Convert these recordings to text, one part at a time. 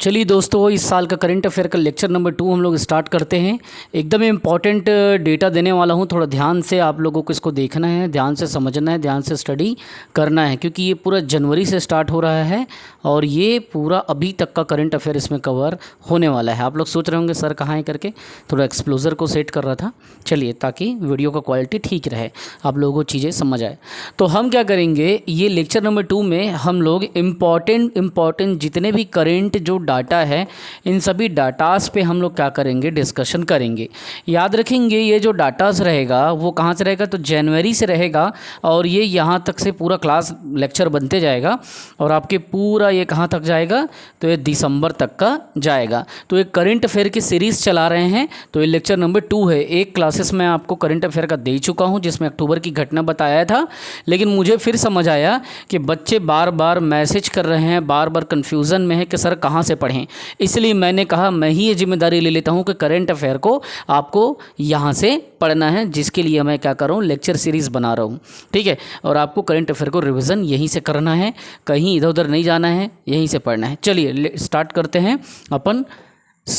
चलिए दोस्तों, इस साल का करंट अफेयर का लेक्चर नंबर 2 हम लोग स्टार्ट करते हैं। एकदम इम्पॉर्टेंट डेटा देने वाला हूँ। थोड़ा ध्यान से आप लोगों को इसको देखना है, ध्यान से समझना है, ध्यान से स्टडी करना है, क्योंकि ये पूरा जनवरी से स्टार्ट हो रहा है और ये पूरा अभी तक का करंट अफेयर इसमें कवर होने वाला है। आप लोग सोच रहे होंगे सर कहाँ है करके, थोड़ा एक्सप्लोजर को सेट कर रहा था। चलिए, ताकि वीडियो का क्वालिटी ठीक रहे, आप लोगों को चीज़ें समझ आए। तो हम क्या करेंगे, ये लेक्चर नंबर 2 में हम लोग इम्पॉर्टेंट जितने भी करेंट जो डाटा है, इन सभी डाटास पे हम लोग क्या करेंगे, डिस्कशन करेंगे। याद रखेंगे, ये जो डाटास रहेगा वो कहाँ से रहेगा, तो जनवरी से रहेगा और ये यहाँ तक से पूरा क्लास लेक्चर बनते जाएगा और आपके पूरा ये कहाँ तक जाएगा, तो ये दिसंबर तक का जाएगा। तो एक करंट अफेयर की सीरीज़ चला रहे हैं, तो ये लेक्चर नंबर 2 है। एक क्लासेस में आपको करंट अफेयर का दे चुका हूँ जिसमें अक्टूबर की घटना बताया था, लेकिन मुझे फिर समझ आया कि बच्चे बार बार मैसेज कर रहे हैं, बार बार कन्फ्यूज़न में है कि सर कहाँ से पढ़ें, इसलिए मैंने कहा मैं ही ये जिम्मेदारी ले लेता हूँ कि करंट अफेयर को आपको यहाँ से पढ़ना है, जिसके लिए मैं क्या कर रहा हूँ, लेक्चर सीरीज़ बना रहा हूँ। ठीक है, और आपको करंट अफेयर को रिवीजन यहीं से करना है, कहीं इधर उधर नहीं जाना है, यहीं से पढ़ना है। चलिए स्टार्ट करते हैं अपन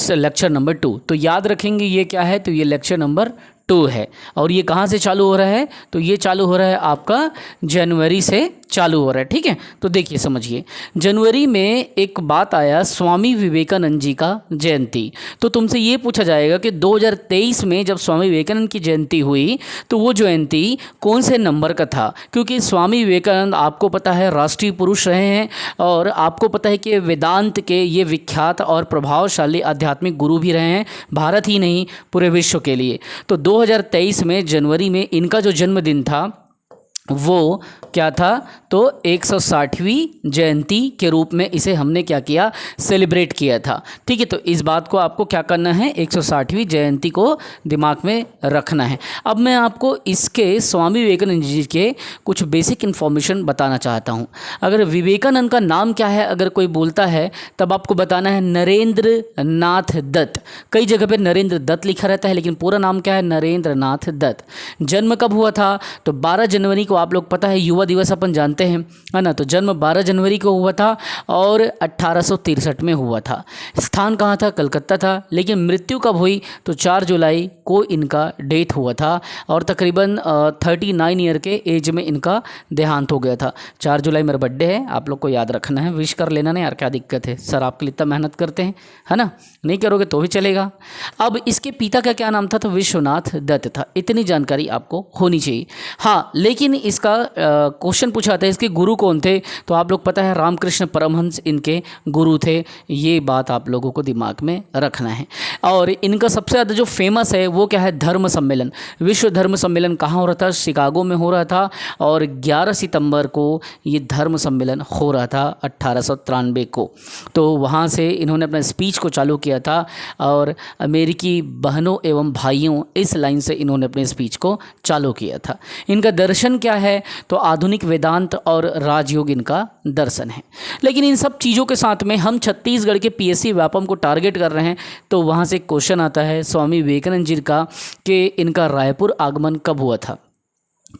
लेक्चर नंबर 2। तो याद रखेंगे ये क्या है, तो ये लेक्चर नंबर 2 है और ये कहाँ से चालू हो रहा है, तो ये चालू हो रहा है आपका जनवरी से चालू हो रहा है। ठीक है, तो देखिए समझिए, जनवरी में एक बात आया, स्वामी विवेकानंद जी का जयंती। तो तुमसे ये पूछा जाएगा कि 2023 में जब स्वामी विवेकानंद की जयंती हुई तो वो जयंती कौन से नंबर का था, क्योंकि स्वामी विवेकानंद आपको पता है राष्ट्रीय पुरुष रहे हैं और आपको पता है कि वेदांत के ये विख्यात और प्रभावशाली आध्यात्मिक गुरु भी रहे हैं, भारत ही नहीं पूरे विश्व के लिए। तो 2023 में जनवरी में इनका जो जन्मदिन था वो क्या था, तो 160वीं जयंती के रूप में इसे हमने क्या किया, सेलिब्रेट किया था। ठीक है, तो इस बात को आपको क्या करना है, 160वीं जयंती को दिमाग में रखना है। अब मैं आपको इसके स्वामी विवेकानंद जी के कुछ बेसिक इन्फॉर्मेशन बताना चाहता हूँ। अगर विवेकानंद का नाम क्या है अगर कोई बोलता है, तब आपको बताना है नरेंद्र नाथ दत्त। कई जगह पे नरेंद्र दत्त लिखा रहता है, लेकिन पूरा नाम क्या है, नरेंद्र नाथ दत्त। जन्म कब हुआ था, तो 12 जनवरी को, आप लोग पता है युवा दिवस अपन जानते हैं, है ना। तो जन्म 12 जनवरी को हुआ था और 1863 में हुआ था। स्थान कहाँ था, कलकत्ता था। लेकिन मृत्यु कब हुई, तो 4 जुलाई को इनका डेथ हुआ था और तकरीबन 39 ईयर के एज में इनका देहांत हो गया था। 4 जुलाई मेरा बर्थडे है, आप लोग को याद रखना है, विश कर लेना। नहीं यार, क्या दिक्कत है, सर आपके लिए इतना मेहनत करते हैं, है ना, नहीं करोगे तो भी चलेगा। अब इसके पिता का क्या नाम था, तो विश्वनाथ दत्त था। इतनी जानकारी आपको होनी चाहिए। हाँ, लेकिन इसका क्वेश्चन पूछा था इसके गुरु कौन थे, तो आप लोग पता है रामकृष्ण परमहंस इनके गुरु थे। ये बात आप लोगों को दिमाग में रखना है। और इनका सबसे ज़्यादा जो फेमस है वो क्या है, धर्म सम्मेलन। विश्व धर्म सम्मेलन कहाँ हो रहा था, शिकागो में हो रहा था और 11 सितंबर को ये धर्म सम्मेलन हो रहा था 1893 को। तो वहाँ से इन्होंने अपना स्पीच को चालू किया था और अमेरिकी बहनों एवं भाइयों, इस लाइन से इन्होंने अपने स्पीच को चालू किया था। इनका दर्शन क्या है, तो आधुनिक वेदांत और राजयोग इनका दर्शन है। लेकिन इन सब चीज़ों के साथ में हम छत्तीसगढ़ के पीएससी व्यापम को टारगेट कर रहे हैं, तो वहाँ से क्वेश्चन आता है स्वामी विवेकानंद जी का कि इनका रायपुर आगमन कब हुआ था।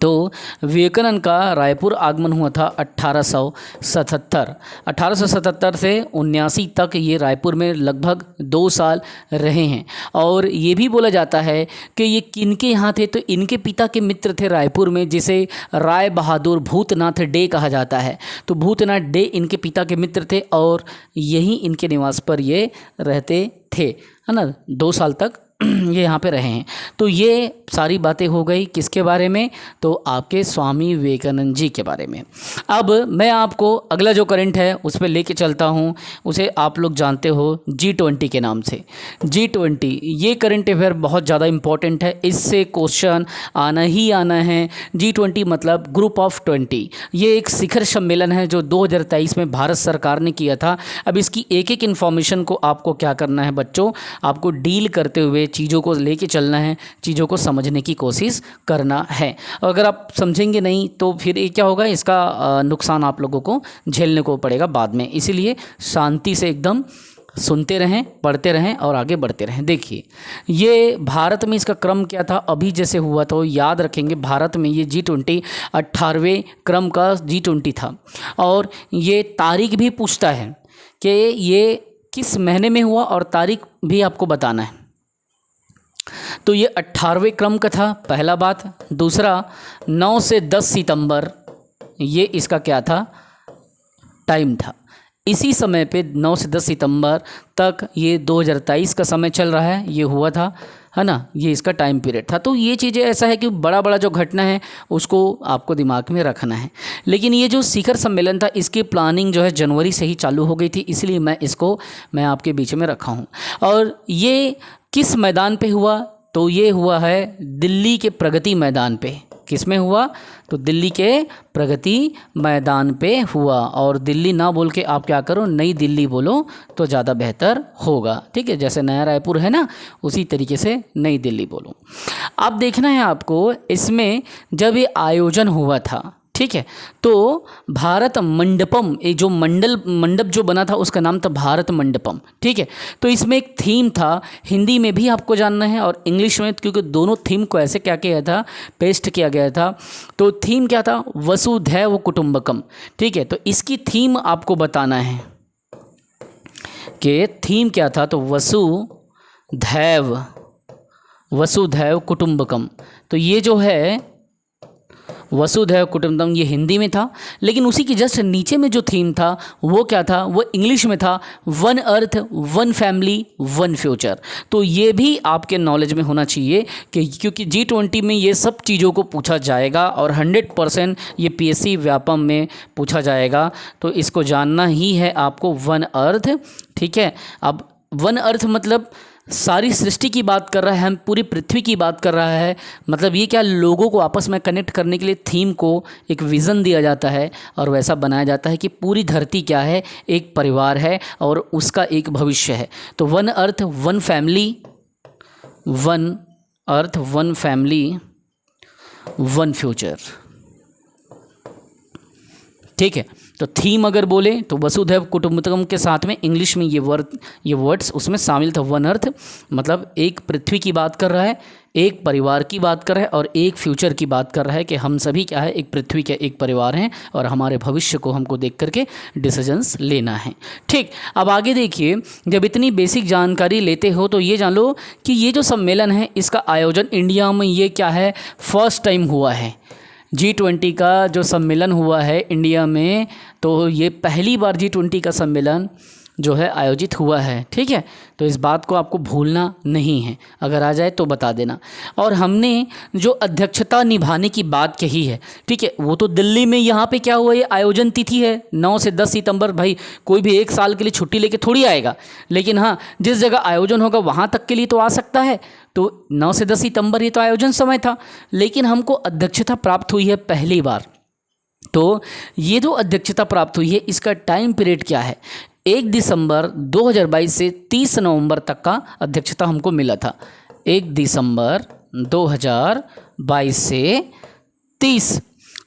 तो विवेकानंद का रायपुर आगमन हुआ था 1877। 1877 से 79 तक ये रायपुर में लगभग 2 साल रहे हैं। और ये भी बोला जाता है कि ये किनके यहाँ थे, तो इनके पिता के मित्र थे रायपुर में, जिसे राय बहादुर भूतनाथ डे कहा जाता है। तो भूतनाथ डे इनके पिता के मित्र थे और यहीं इनके निवास पर ये रहते थे, है ना, 2 साल तक ये यहाँ पे रहे हैं। तो ये सारी बातें हो गई किसके बारे में, तो आपके स्वामी विवेकानंद जी के बारे में। अब मैं आपको अगला जो करंट है उस पर लेके चलता हूँ, उसे आप लोग जानते हो G20 के नाम से। G20 ये करंट अफेयर बहुत ज़्यादा इम्पॉर्टेंट है, इससे क्वेश्चन आना ही आना है। G20 मतलब ग्रुप ऑफ 20। ये एक शिखर सम्मेलन है जो 2023 में भारत सरकार ने किया था। अब इसकी एक एक इन्फॉर्मेशन को आपको क्या करना है बच्चों, आपको डील करते हुए चीज़ों को लेके चलना है, चीज़ों को समझने की कोशिश करना है। अगर आप समझेंगे नहीं तो फिर ये क्या होगा, इसका नुकसान आप लोगों को झेलने को पड़ेगा बाद में। इसीलिए शांति से एकदम सुनते रहें, पढ़ते रहें और आगे बढ़ते रहें। देखिए, ये भारत में इसका क्रम क्या था, अभी जैसे हुआ तो याद रखेंगे, भारत में ये G20 18वें क्रम का G20 था। और ये तारीख भी पूछता है कि ये किस महीने में हुआ और तारीख भी आपको बताना है। तो ये 18वें क्रम का था, पहला बात। दूसरा 9 से 10 सितंबर ये इसका क्या था, टाइम था। इसी समय पे 9 से 10 सितंबर तक ये 2023 का समय चल रहा है, ये हुआ था, है ना, ये इसका टाइम पीरियड था। तो ये चीज़ें ऐसा है कि बड़ा बड़ा जो घटना है उसको आपको दिमाग में रखना है। लेकिन ये जो शिखर सम्मेलन था इसकी प्लानिंग जो है जनवरी से ही चालू हो गई थी, इसलिए मैं आपके बीच में रखा हूँ। और ये किस मैदान पे हुआ, तो ये हुआ है दिल्ली के प्रगति मैदान पे। किस में हुआ, तो दिल्ली के प्रगति मैदान पे हुआ। और दिल्ली ना बोल के आप क्या करो, नई दिल्ली बोलो तो ज़्यादा बेहतर होगा, ठीक है। जैसे नया रायपुर है ना, उसी तरीके से नई दिल्ली बोलो। अब देखना है आपको इसमें जब ये आयोजन हुआ था, ठीक है, तो भारत मंडपम, ये जो मंडप जो बना था उसका नाम था भारत मंडपम, ठीक है। तो इसमें एक थीम था, हिंदी में भी आपको जानना है और इंग्लिश में, क्योंकि दोनों थीम को ऐसे क्या किया था, पेस्ट किया गया था। तो थीम क्या था, वसुधैव कुटुंबकम, ठीक है। तो इसकी थीम आपको बताना है कि थीम क्या था, तो वसुधैव कुटुंबकम। तो ये जो है वसुधैव कुटुंबकम ये हिंदी में था, लेकिन उसी की जस्ट नीचे में जो थीम था वो क्या था, वो इंग्लिश में था, one earth one family one future. तो ये भी आपके नॉलेज में होना चाहिए कि क्योंकि G20 में ये सब चीज़ों को पूछा जाएगा और 100% ये PSC व्यापम में पूछा जाएगा, तो इसको जानना ही है आपको, वन अर्थ, ठीक है। अब वन अर्थ मतलब सारी सृष्टि की बात कर रहा है, हम पूरी पृथ्वी की बात कर रहा है। मतलब ये क्या, लोगों को आपस में कनेक्ट करने के लिए थीम को एक विज़न दिया जाता है और वैसा बनाया जाता है कि पूरी धरती क्या है, एक परिवार है और उसका एक भविष्य है। तो one earth one family, one earth one family one future, ठीक है। तो थीम अगर बोले तो वसुधैव कुटुंबकम के साथ में इंग्लिश में ये वर्ड्स उसमें शामिल था। वन अर्थ मतलब एक पृथ्वी की बात कर रहा है, एक परिवार की बात कर रहा है और एक फ्यूचर की बात कर रहा है कि हम सभी क्या है, एक पृथ्वी के एक परिवार हैं और हमारे भविष्य को हमको देख करके डिसीजंस लेना है, ठीक। अब आगे देखिए, जब इतनी बेसिक जानकारी लेते हो तो ये जान लो कि ये जो सम्मेलन है इसका आयोजन इंडिया में ये क्या है, फर्स्ट टाइम हुआ है। G20 का जो सम्मेलन हुआ है इंडिया में, तो ये पहली बार G20 का सम्मेलन जो है आयोजित हुआ है, ठीक है। तो इस बात को आपको भूलना नहीं है, अगर आ जाए तो बता देना। और हमने जो अध्यक्षता निभाने की बात कही है, ठीक है, वो तो दिल्ली में यहाँ पे क्या हुआ, ये आयोजन तिथि है 9 से 10 सितंबर। भाई कोई भी एक साल के लिए छुट्टी लेके थोड़ी आएगा, लेकिन हाँ जिस जगह आयोजन होगा वहाँ तक के लिए तो आ सकता है। तो 9 से 10 सितंबर ये तो आयोजन समय था, लेकिन हमको अध्यक्षता प्राप्त हुई है पहली बार। तो ये जो अध्यक्षता प्राप्त हुई है इसका टाइम पीरियड क्या है, 1 दिसंबर 2022 से 30 नवंबर तक का अध्यक्षता हमको मिला था। 1 दिसंबर 2022 से 30।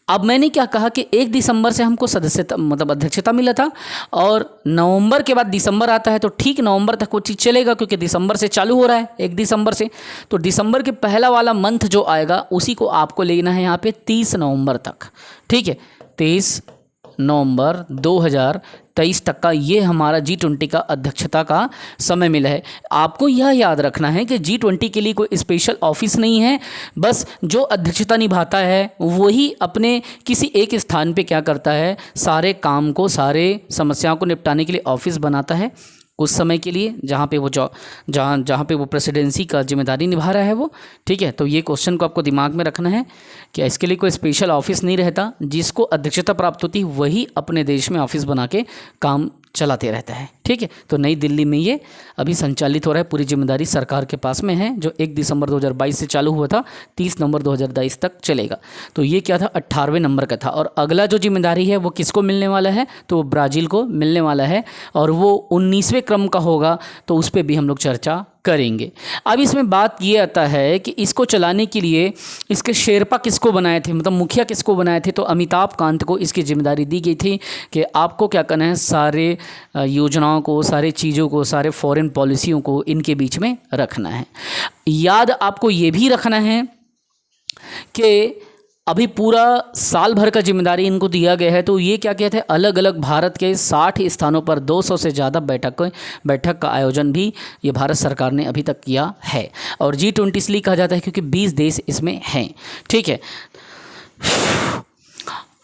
अब मैंने क्या कहा कि 1 दिसंबर से हमको सदस्यता मतलब अध्यक्षता मिला था और नवंबर के बाद दिसंबर आता है, तो ठीक नवंबर तक वो चीज़ चलेगा क्योंकि दिसंबर से चालू हो रहा है 1 दिसंबर से। तो दिसंबर के पहला वाला मंथ जो आएगा उसी को आपको लेना है यहाँ पे 30 नवंबर तक, ठीक है। 30 नवंबर 2023 तक का ये हमारा G20 का अध्यक्षता का समय मिला है। आपको यह याद रखना है कि G20 के लिए कोई स्पेशल ऑफिस नहीं है, बस जो अध्यक्षता निभाता है वही अपने किसी एक स्थान पे क्या करता है, सारे काम को, सारे समस्याओं को निपटाने के लिए ऑफिस बनाता है कुछ समय के लिए, जहाँ पे वो प्रेसिडेंसी का जिम्मेदारी निभा रहा है वो, ठीक है। तो ये क्वेश्चन को आपको दिमाग में रखना है कि इसके लिए कोई स्पेशल ऑफिस नहीं रहता, जिसको अध्यक्षता प्राप्त होती है वही अपने देश में ऑफिस बना के काम चलाते रहता है, ठीक है। तो नई दिल्ली में ये अभी संचालित हो रहा है, पूरी जिम्मेदारी सरकार के पास में है, जो 1 दिसंबर 2022 से चालू हुआ था 30 नवंबर 2022 तक चलेगा। तो ये क्या था, 18वें नंबर का था। और अगला जो जिम्मेदारी है वो किसको मिलने वाला है, तो ब्राज़ील को मिलने वाला है और वो 19वें क्रम का होगा, तो उस पर भी हम लोग चर्चा करेंगे। अब इसमें बात ये आता है कि इसको चलाने के लिए इसके शेरपा किसको बनाए थे, मतलब मुखिया किसको बनाए थे, तो अमिताभ कांत को इसकी जिम्मेदारी दी गई थी कि आपको क्या करना है, सारे योजनाओं को, सारे चीज़ों को, सारे फॉरेन पॉलिसियों को इनके बीच में रखना है। याद आपको ये भी रखना है कि अभी पूरा साल भर का जिम्मेदारी इनको दिया गया है। तो ये क्या कहते हैं, अलग अलग भारत के 60 स्थानों पर 200 से ज़्यादा बैठक का आयोजन भी ये भारत सरकार ने अभी तक किया है। और G20 इसलिए कहा जाता है क्योंकि 20 देश इसमें हैं। ठीक है,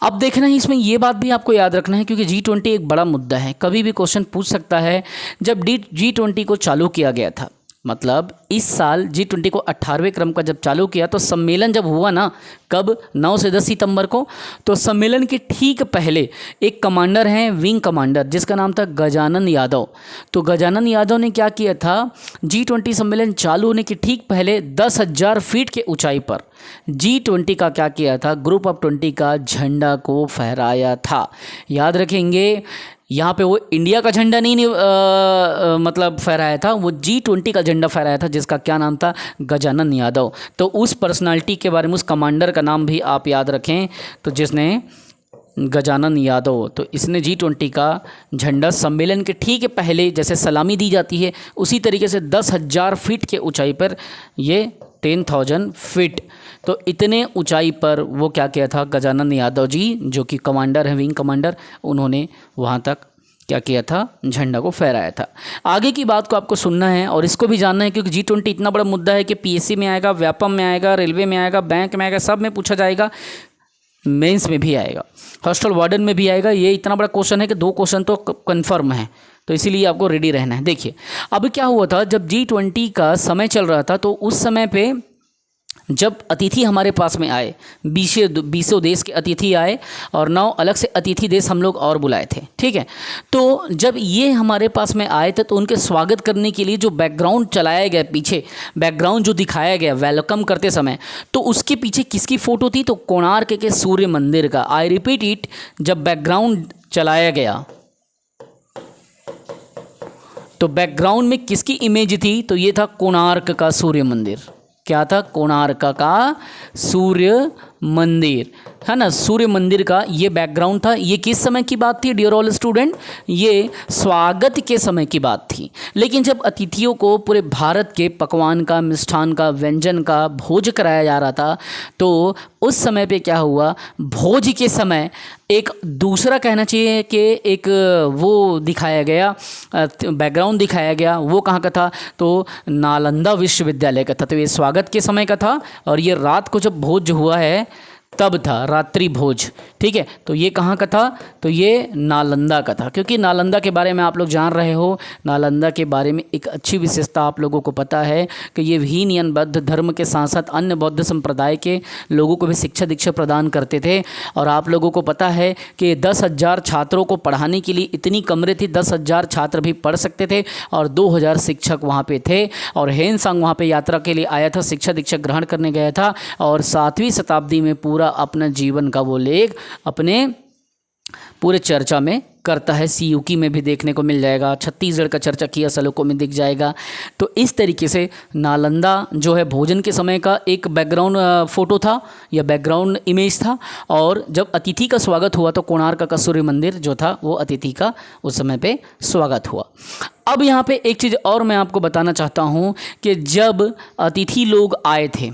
अब देखना है इसमें ये बात भी आपको याद रखना है क्योंकि G20 एक बड़ा मुद्दा है, कभी भी क्वेश्चन पूछ सकता है। जब G20 को चालू किया गया था, मतलब इस साल G20 को 18वें क्रम का जब चालू किया, तो सम्मेलन जब हुआ ना, कब, 9 से 10 सितंबर को, तो सम्मेलन के ठीक पहले एक कमांडर हैं, विंग कमांडर, जिसका नाम था गजानन यादव। तो गजानन यादव ने क्या किया था, G20 सम्मेलन चालू होने के ठीक पहले 10,000 फीट के ऊंचाई पर G20 का क्या किया था, ग्रुप ऑफ 20 का झंडा को फहराया था। याद रखेंगे, यहाँ पे वो इंडिया का झंडा नहीं मतलब फहराया था, वो G20 का झंडा फहराया था, जिसका क्या नाम था, गजानन यादव। तो उस पर्सनालिटी के बारे में, उस कमांडर का नाम भी आप याद रखें, तो जिसने गजानन यादव, तो इसने G20 का झंडा सम्मेलन के ठीक पहले जैसे सलामी दी जाती है, उसी तरीके से 10,000 फीट के ऊंचाई पर, ये 10,000 फीट, तो इतने ऊंचाई पर वो क्या किया था, गजानन यादव जी, जो कि कमांडर हैं, विंग कमांडर, उन्होंने वहाँ तक क्या किया था, झंडा को फहराया था। आगे की बात को आपको सुनना है और इसको भी जानना है क्योंकि G20 इतना बड़ा मुद्दा है कि PSC में आएगा, व्यापम में आएगा, रेलवे में आएगा, बैंक में आएगा, सब में पूछा जाएगा, मेंस में भी आएगा, हॉस्टल वार्डन में भी आएगा। ये इतना बड़ा क्वेश्चन है कि 2 क्वेश्चन तो कन्फर्म है, तो इसीलिए आपको रेडी रहना है। देखिए अब क्या हुआ था, जब G20 का समय चल रहा था, तो उस समय पे जब अतिथि हमारे पास में आए, 20 देश के अतिथि आए और 9 अलग से अतिथि देश हम लोग और बुलाए थे। ठीक है, तो जब ये हमारे पास में आए थे, तो उनके स्वागत करने के लिए जो बैकग्राउंड चलाया गया, पीछे बैकग्राउंड जो दिखाया गया वेलकम करते समय, तो उसके पीछे किसकी फ़ोटो थी, तो कोणार्क के सूर्य मंदिर का। आई रिपीट इट, जब बैकग्राउंड चलाया गया तो बैकग्राउंड में किसकी इमेज थी, तो ये था कोणार्क का सूर्य मंदिर। क्या था, कोणार्क का सूर्य मंदिर, है ना, सूर्य मंदिर का ये बैकग्राउंड था। ये किस समय की बात थी डियर ऑल स्टूडेंट, ये स्वागत के समय की बात थी। लेकिन जब अतिथियों को पूरे भारत के पकवान का, मिष्ठान का, व्यंजन का भोज कराया जा रहा था, तो उस समय पे क्या हुआ, भोज के समय एक दूसरा कहना चाहिए कि एक वो दिखाया गया, बैकग्राउंड दिखाया गया। वो कहाँ का था, तो नालंदा विश्वविद्यालय का था। तो ये स्वागत के समय का था और ये रात को जब भोज हुआ है तब था, रात्रि भोज। ठीक है, तो ये कहाँ का था, तो ये नालंदा का था। क्योंकि नालंदा के बारे में आप लोग जान रहे हो, नालंदा के बारे में एक अच्छी विशेषता आप लोगों को पता है कि ये हीनयान बौद्ध धर्म के साथ साथ अन्य बौद्ध संप्रदाय के लोगों को भी शिक्षा दीक्षा प्रदान करते थे। और आप लोगों को पता है कि 10,000 छात्रों को पढ़ाने के लिए इतनी कमरे थी, 10,000 छात्र भी पढ़ सकते थे और 2,000 शिक्षक वहाँ पे थे। और हेनसांग वहाँ पे यात्रा के लिए आया था, शिक्षा दीक्षा ग्रहण करने गया था और 7वीं शताब्दी में पूरा अपना जीवन का वो लेख अपने पूरे चर्चा में करता है। सीयूकी में भी देखने को मिल जाएगा, छत्तीसगढ़ का चर्चा किया सलोकों में दिख जाएगा। तो इस तरीके से नालंदा जो है भोजन के समय का एक बैकग्राउंड फ़ोटो था या बैकग्राउंड इमेज था। और जब अतिथि का स्वागत हुआ तो कोणार्क का सूर्य मंदिर जो था वो अतिथि का उस समय पे स्वागत हुआ। अब यहाँ पे एक चीज़ और मैं आपको बताना चाहता हूँ कि जब अतिथि लोग आए थे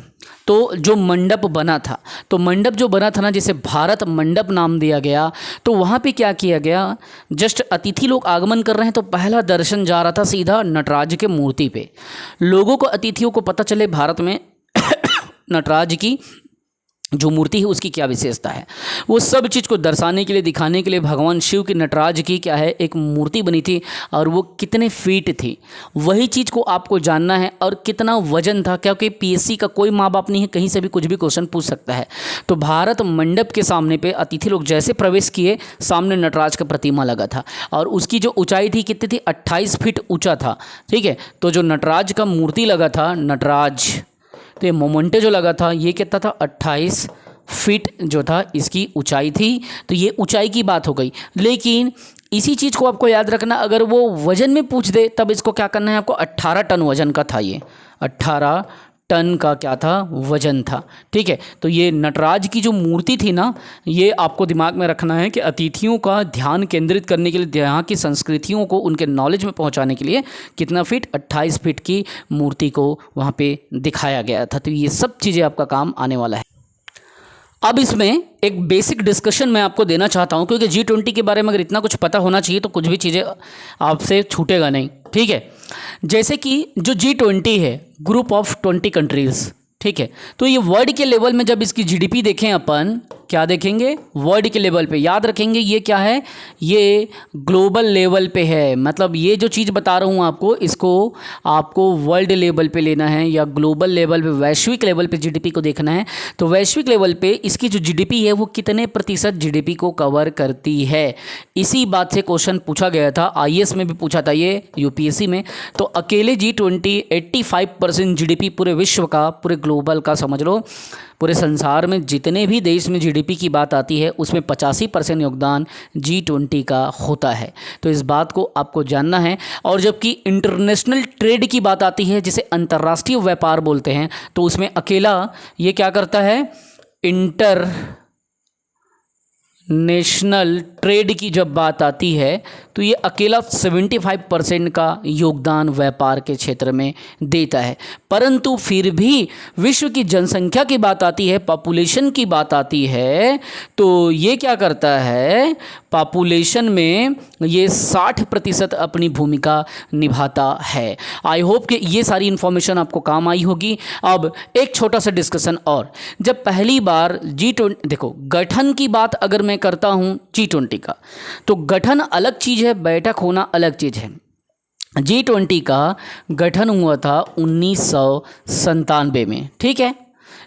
तो जो मंडप बना था, तो मंडप जो बना था ना, जिसे भारत मंडप नाम दिया गया, तो वहाँ पे क्या किया गया, जस्ट अतिथि लोग आगमन कर रहे हैं तो पहला दर्शन जा रहा था सीधा नटराज के मूर्ति पे। लोगों को, अतिथियों को पता चले भारत में नटराज की जो मूर्ति है उसकी क्या विशेषता है, वो सब चीज़ को दर्शाने के लिए, दिखाने के लिए भगवान शिव की, नटराज की क्या है एक मूर्ति बनी थी और वो कितने फीट थी, वही चीज़ को आपको जानना है। और कितना वजन था, क्योंकि पीएससी का कोई माँ बाप नहीं है, कहीं से भी कुछ भी क्वेश्चन पूछ सकता है। तो भारत मंडप के सामने पे अतिथि लोग जैसे प्रवेश किए, सामने नटराज का प्रतिमा लगा था और उसकी जो ऊंचाई थी कितनी थी, 28 फीट ऊँचा था। ठीक है, तो जो नटराज का मूर्ति लगा था, नटराज, तो ये मोमेंटे जो लगा था ये कितना था, 28 फीट जो था इसकी ऊंचाई थी। तो ये ऊंचाई की बात हो गई। लेकिन इसी चीज़ को आपको याद रखना, अगर वो वज़न में पूछ दे तब इसको क्या करना है आपको, 18 टन वज़न का था, ये 18 टन का क्या था, वजन था। ठीक है, तो ये नटराज की जो मूर्ति थी ना, ये आपको दिमाग में रखना है कि अतिथियों का ध्यान केंद्रित करने के लिए, यहाँ की संस्कृतियों को उनके नॉलेज में पहुँचाने के लिए कितना फीट, 28 फीट की मूर्ति को वहाँ पे दिखाया गया था। तो ये सब चीज़ें आपका काम आने वाला है। अब इसमें एक बेसिक डिस्कशन मैं आपको देना चाहता हूं, क्योंकि G20 के बारे में अगर इतना कुछ पता होना चाहिए तो कुछ भी चीज़ें आपसे छूटेगा नहीं, ठीक है। जैसे कि जो G20 है, ग्रुप ऑफ 20 कंट्रीज़, ठीक है। तो ये वर्ल्ड के लेवल में जब इसकी जीडीपी देखें अपन, क्या देखेंगे, वर्ल्ड के लेवल पे। याद रखेंगे ये क्या है, ये ग्लोबल लेवल पे है। मतलब ये जो चीज़ बता रहा हूँ आपको, इसको आपको वर्ल्ड लेवल पे लेना है या ग्लोबल लेवल पे, वैश्विक लेवल पे जीडीपी को देखना है। तो वैश्विक लेवल पे इसकी जो जीडीपी है वो कितने प्रतिशत जीडीपी को कवर करती है, इसी बात से क्वेश्चन पूछा गया था। आईएएस में भी पूछा था ये, यूपीएससी में। तो अकेले G20 85% जीडीपी पूरे विश्व का, पूरे ग्लोबल का समझ लो, पूरे संसार में जितने भी देश में जीडीपी की बात आती है उसमें 85% योगदान G20 का होता है। तो इस बात को आपको जानना है। और जबकि इंटरनेशनल ट्रेड की बात आती है, जिसे अंतर्राष्ट्रीय व्यापार बोलते हैं, तो उसमें अकेला ये क्या करता है, इंटरनेशनल ट्रेड की जब बात आती है तो ये अकेला 75% का योगदान व्यापार के क्षेत्र में देता है। परंतु फिर भी विश्व की जनसंख्या की बात आती है, पॉपुलेशन की बात आती है, तो ये क्या करता है, पॉपुलेशन में ये 60% अपनी भूमिका निभाता है। आई होप कि ये सारी इन्फॉर्मेशन आपको काम आई होगी। अब एक छोटा सा डिस्कशन और, जब पहली बार G20, देखो गठन की बात अगर मैं करता हूँ G20 का, तो गठन अलग चीज़ है, बैठक होना अलग चीज़ है। G20 का गठन हुआ था 1997 में, ठीक है।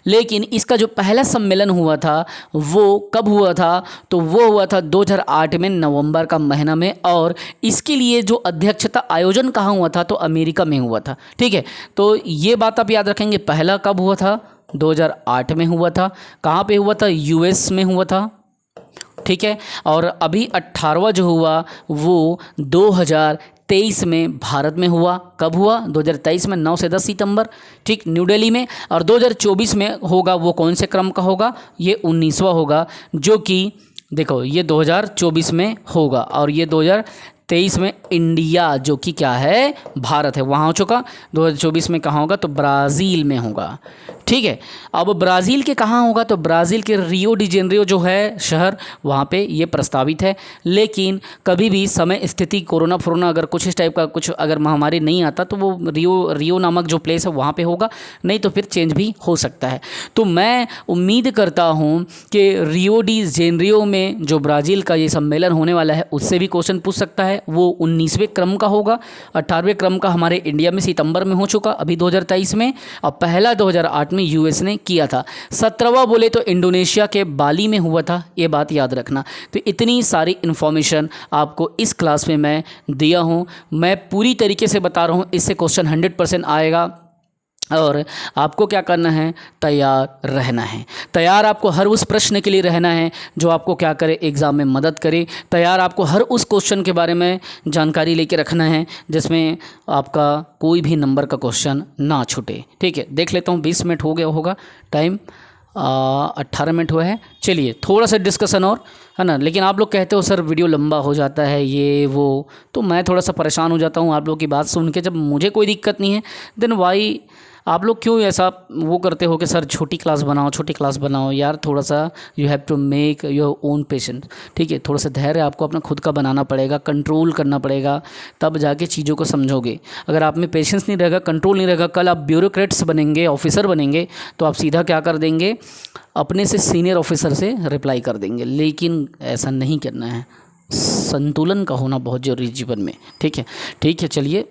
लेकिन इसका जो पहला सम्मेलन हुआ था वो कब हुआ था, तो वो हुआ था 2008 में नवंबर का महीना में। और इसके लिए जो अध्यक्षता आयोजन कहाँ हुआ था, तो अमेरिका में हुआ था, ठीक है। तो ये बात आप याद रखेंगे, पहला कब हुआ था, 2008 में हुआ था। कहाँ पे हुआ था, यूएस में हुआ था, ठीक है। और अभी 18वां जो हुआ वो 2023 में भारत में हुआ। कब हुआ, 2023 में 9 से 10 सितंबर, ठीक, न्यू दिल्ली में। और 2024 में होगा, वो कौन से क्रम का होगा, ये 19वां होगा, जो कि देखो ये 2024 में होगा। और ये 2023 में इंडिया, जो कि क्या है, भारत है, वहाँ हो चुका। 2024 में कहाँ होगा, तो ब्राज़ील में होगा, ठीक है। अब ब्राज़ील के कहाँ होगा, तो ब्राज़ील के रियो डी जेनेरियो जो है शहर, वहाँ पे ये प्रस्तावित है। लेकिन कभी भी समय स्थिति, कोरोना फोरोना अगर कुछ इस टाइप का कुछ अगर महामारी नहीं आता तो वो रियो नामक जो प्लेस है वहाँ पे होगा, नहीं तो फिर चेंज भी हो सकता है। तो मैं उम्मीद करता हूँ कि रियो डी जेनेरियो में जो ब्राज़ील का ये सम्मेलन होने वाला है उससे भी क्वेश्चन पूछ सकता है। वो 19वें क्रम का होगा, 18वें क्रम का हमारे इंडिया में सितंबर में हो चुका अभी 2023 में, और पहला 2008 में यूएस ने किया था। 17वां बोले तो इंडोनेशिया के बाली में हुआ था, ये बात याद रखना। तो इतनी सारी इन्फॉर्मेशन आपको इस क्लास में मैं दिया हूँ, मैं पूरी तरीके से बता रहा हूँ, इससे क्वेश्चन 100% आएगा। और आपको क्या करना है, तैयार रहना है। तैयार आपको हर उस प्रश्न के लिए रहना है जो आपको क्या करे, एग्ज़ाम में मदद करे। तैयार आपको हर उस क्वेश्चन के बारे में जानकारी लेके रखना है जिसमें आपका कोई भी नंबर का क्वेश्चन ना छूटे, ठीक है। देख लेता हूँ 20 मिनट हो गया होगा, टाइम 18 मिनट हुआ है। चलिए थोड़ा सा डिस्कशन और, है ना। लेकिन आप लोग कहते हो सर वीडियो लंबा हो जाता है ये वो, तो मैं थोड़ा सा परेशान हो जाता हूँ आप लोगों की बात सुन के। जब मुझे कोई दिक्कत नहीं है, देन वाई आप लोग क्यों ऐसा वो करते हो कि सर छोटी क्लास बनाओ, छोटी क्लास बनाओ। यार थोड़ा सा you have to make your own patience, ठीक है। थोड़ा सा धैर्य आपको अपना खुद का बनाना पड़ेगा, कंट्रोल करना पड़ेगा, तब जाके चीज़ों को समझोगे। अगर आप में पेशेंस नहीं रहेगा, कंट्रोल नहीं रहेगा, कल आप ब्यूरोक्रेट्स बनेंगे, ऑफिसर बनेंगे, तो आप सीधा क्या कर देंगे, अपने से सीनियर ऑफिसर से रिप्लाई कर देंगे। लेकिन ऐसा नहीं करना है, संतुलन का होना बहुत ज़रूरी जीवन में, ठीक है। ठीक है, चलिए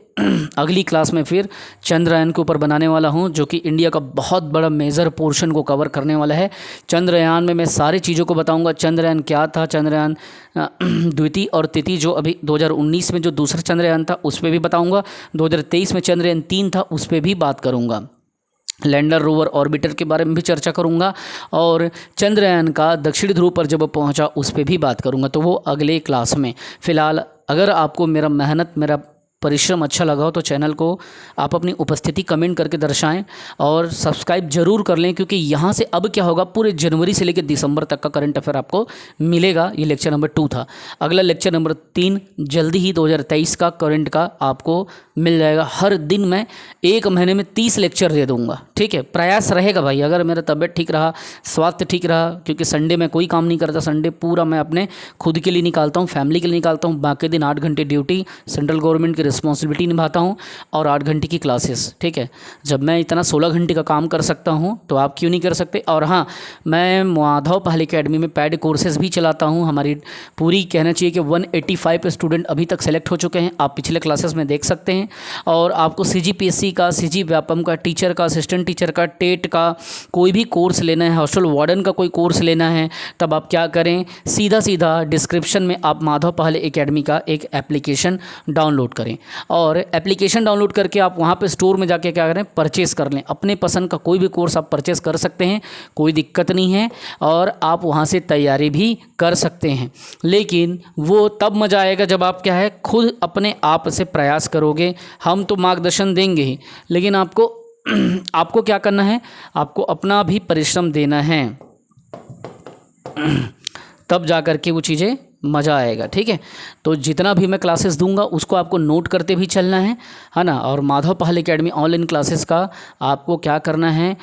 अगली क्लास में फिर चंद्रयान के ऊपर बनाने वाला हूं, जो कि इंडिया का बहुत बड़ा मेजर पोर्शन को कवर करने वाला है। चंद्रयान में मैं सारी चीज़ों को बताऊंगा, चंद्रयान क्या था, चंद्रयान द्वितीय और तृतीय, जो अभी 2019 में जो दूसरा चंद्रयान था उस पर भी बताऊँगा, 2023 में चंद्रयान 3 था उस पर भी बात करूँगा, लैंडर रोवर ऑर्बिटर के बारे में भी चर्चा करूंगा, और चंद्रयान का दक्षिण ध्रुव पर जब पहुंचा उस पर भी बात करूंगा। तो वो अगले क्लास में। फ़िलहाल अगर आपको मेरा मेहनत, मेरा परिश्रम अच्छा लगा हो तो चैनल को आप अपनी उपस्थिति कमेंट करके दर्शाएं और सब्सक्राइब जरूर कर लें, क्योंकि यहाँ से अब क्या होगा, पूरे जनवरी से लेकर दिसंबर तक का करंट अफेयर आपको मिलेगा। ये लेक्चर नंबर 2 था। अगला लेक्चर नंबर 3 जल्दी ही 2023 का करंट का आपको मिल जाएगा। हर दिन मैं 1 महीने में 30 लेक्चर दे दूंगा, ठीक है। प्रयास रहेगा भाई, अगर मेरा तबीयत ठीक रहा, स्वास्थ्य ठीक रहा, क्योंकि संडे में कोई काम नहीं करता, संडे पूरा मैं अपने खुद के लिए निकालता हूँ, फैमिली के लिए निकालता हूँ। बाकी दिन 8 घंटे ड्यूटी, सेंट्रल गवर्नमेंट की रिस्पॉन्सिबिलिटी निभाता हूँ और 8 घंटे की क्लासेस, ठीक है। जब मैं इतना 16 घंटे का काम कर सकता हूँ तो आप क्यों नहीं कर सकते। और हाँ, मैं माधव पहल एकेडमी में पैड कोर्सेज भी चलाता हूँ। हमारी पूरी कहना चाहिए कि 185 स्टूडेंट अभी तक सेलेक्ट हो चुके हैं, आप पिछले क्लासेस में देख सकते हैं। और आपको CGPSC का, CG व्यापम का, टीचर का, असिस्टेंट टीचर का, टेट का कोई भी कोर्स लेना है, हॉस्टल वार्डन का कोई कोर्स लेना है, तब आप क्या करें, सीधा सीधा डिस्क्रिप्शन में आप माधव पहल एकेडमी का एक एप्लीकेशन डाउनलोड करें और एप्लीकेशन डाउनलोड करके आप वहाँ पे स्टोर में जाके क्या करें, परचेस कर लें। अपने पसंद का कोई भी कोर्स आप परचेस कर सकते हैं, कोई दिक्कत नहीं है, और आप वहाँ से तैयारी भी कर सकते हैं। लेकिन वो तब मज़ा आएगा जब आप क्या है, खुद अपने आप से प्रयास करोगे। हम तो मार्गदर्शन देंगे ही, लेकिन आपको क्या करना है, आपको अपना भी परिश्रम देना है, तब जा कर के वो चीज़ें मज़ा आएगा, ठीक है। तो जितना भी मैं क्लासेस दूंगा उसको आपको नोट करते भी चलना है ना। और माधव पहल एकेडमी ऑनलाइन क्लासेस का आपको क्या करना है,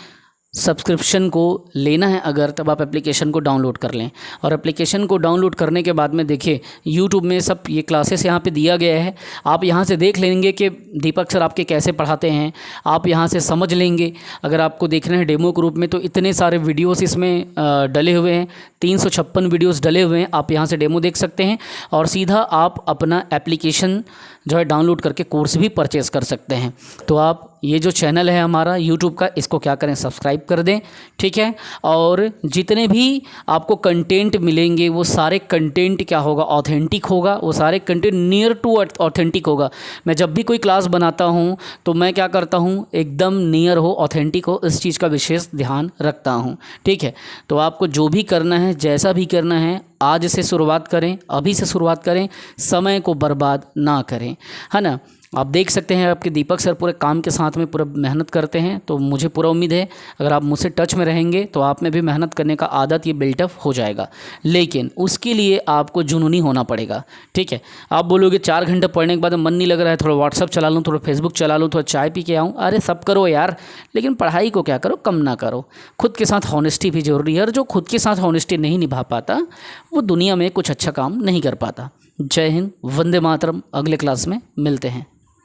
सब्सक्रिप्शन को लेना है अगर, तब आप एप्लीकेशन को डाउनलोड कर लें। और एप्लीकेशन को डाउनलोड करने के बाद में देखिए, यूट्यूब में सब ये क्लासेस यहाँ पे दिया गया है, आप यहाँ से देख लेंगे कि दीपक सर आपके कैसे पढ़ाते हैं, आप यहाँ से समझ लेंगे। अगर आपको देखना है डेमो ग्रुप में तो इतने सारे वीडियोस इसमें डले हुए हैं, 356 वीडियोस डले हुए हैं, आप यहाँ से डेमो देख सकते हैं और सीधा आप अपना एप्लीकेशन जो है डाउनलोड करके कोर्स भी परचेज़ कर सकते हैं। तो आप ये जो चैनल है हमारा यूट्यूब का, इसको क्या करें, सब्सक्राइब कर दें, ठीक है। और जितने भी आपको कंटेंट मिलेंगे वो सारे कंटेंट क्या होगा, ऑथेंटिक होगा, वो सारे कंटेंट नियर टू ऑथेंटिक होगा। मैं जब भी कोई क्लास बनाता हूँ तो मैं क्या करता हूँ, एकदम नियर हो, ऑथेंटिक हो, इस चीज़ का विशेष ध्यान रखता हूँ, ठीक है। तो आपको जो भी करना है, जैसा भी करना है, आज से शुरुआत करें, अभी से शुरुआत करें, समय को बर्बाद ना करें, है ना। आप देख सकते हैं आपके दीपक सर पूरे काम के साथ में पूरा मेहनत करते हैं, तो मुझे पूरा उम्मीद है अगर आप मुझसे टच में रहेंगे तो आप में भी मेहनत करने का आदत ये बिल्टअप हो जाएगा। लेकिन उसके लिए आपको जुनूनी होना पड़ेगा, ठीक है। आप बोलोगे 4 घंटे पढ़ने के बाद मन नहीं लग रहा है, थोड़ा व्हाट्सअप चला लूँ, थोड़ा फेसबुक चला लूँ, थोड़ा चाय पी के आऊँ, अरे सब करो यार, लेकिन पढ़ाई को क्या करो, कम ना करो। खुद के साथ हॉनेस्टी भी जरूरी है, और जो खुद के साथ हॉनेस्टी नहीं निभा पाता वो दुनिया में कुछ अच्छा काम नहीं कर पाता। जय हिंद, वंदे मातरम। अगले क्लास में मिलते हैं।